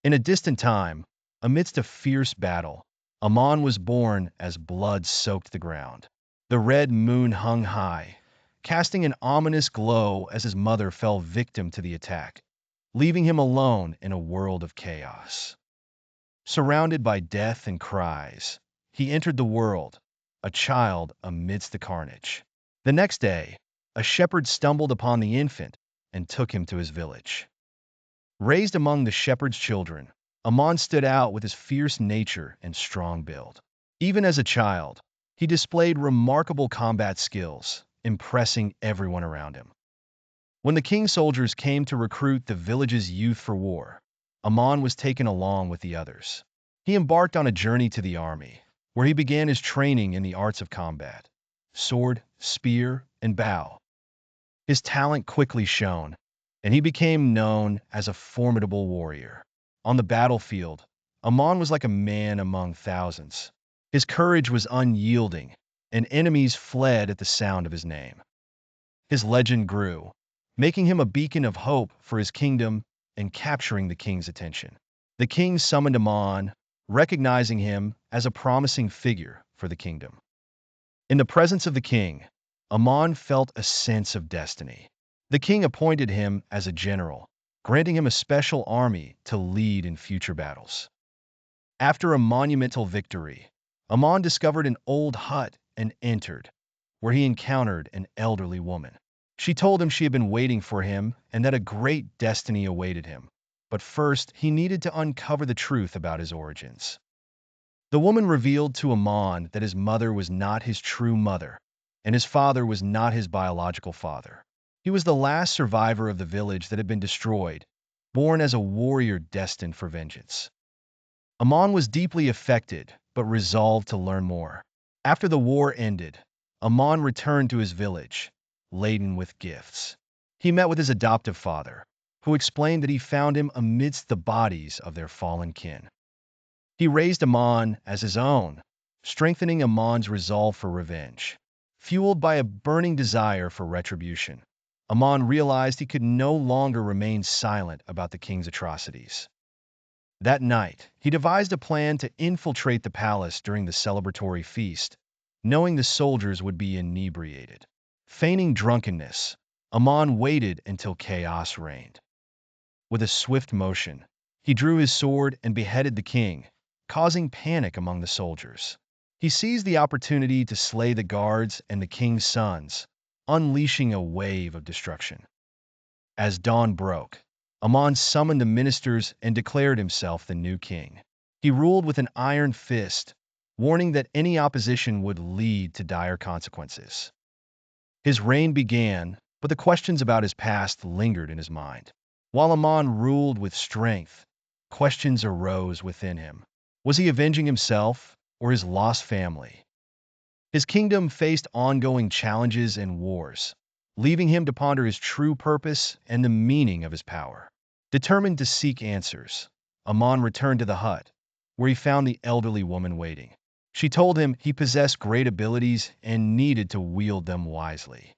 In a distant time, amidst a fierce battle, Amon was born as blood soaked the ground. The red moon hung high, casting an ominous glow as his mother fell victim to the attack, leaving him alone in a world of chaos. Surrounded by death and cries, he entered the world, a child amidst the carnage. The next day, a shepherd stumbled upon the infant and took him to his village. Raised among the shepherd's children, Amon stood out with his fierce nature and strong build. Even as a child, he displayed remarkable combat skills, impressing everyone around him. When the king's soldiers came to recruit the village's youth for war, Amon was taken along with the others. He embarked on a journey to the army, where he began his training in the arts of combat: sword, spear, and bow. His talent quickly shone, and he became known as a formidable warrior. On the battlefield, Amon was like a man among thousands. His courage was unyielding, and enemies fled at the sound of his name. His legend grew, making him a beacon of hope for his kingdom and capturing the king's attention. The king summoned Amon, recognizing him as a promising figure for the kingdom. In the presence of the king, Amon felt a sense of destiny. The king appointed him as a general, granting him a special army to lead in future battles. After a monumental victory, Amon discovered an old hut and entered, where he encountered an elderly woman. She told him she had been waiting for him and that a great destiny awaited him. But first, he needed to uncover the truth about his origins. The woman revealed to Amon that his mother was not his true mother, and his father was not his biological father. He was the last survivor of the village that had been destroyed, born as a warrior destined for vengeance. Amon was deeply affected, but resolved to learn more. After the war ended, Amon returned to his village, laden with gifts. He met with his adoptive father, who explained that he found him amidst the bodies of their fallen kin. He raised Amon as his own, strengthening Amon's resolve for revenge. Fueled by a burning desire for retribution, Amon realized he could no longer remain silent about the king's atrocities. That night, he devised a plan to infiltrate the palace during the celebratory feast, knowing the soldiers would be inebriated. Feigning drunkenness, Amon waited until chaos reigned. With a swift motion, he drew his sword and beheaded the king, causing panic among the soldiers. He seized the opportunity to slay the guards and the king's sons, unleashing a wave of destruction. As dawn broke, Amon summoned the ministers and declared himself the new king. He ruled with an iron fist, warning that any opposition would lead to dire consequences. His reign began, but the questions about his past lingered in his mind. While Amon ruled with strength, questions arose within him. Was he avenging himself or his lost family? His kingdom faced ongoing challenges and wars, leaving him to ponder his true purpose and the meaning of his power. Determined to seek answers, Amon returned to the hut, where he found the elderly woman waiting. She told him he possessed great abilities and needed to wield them wisely.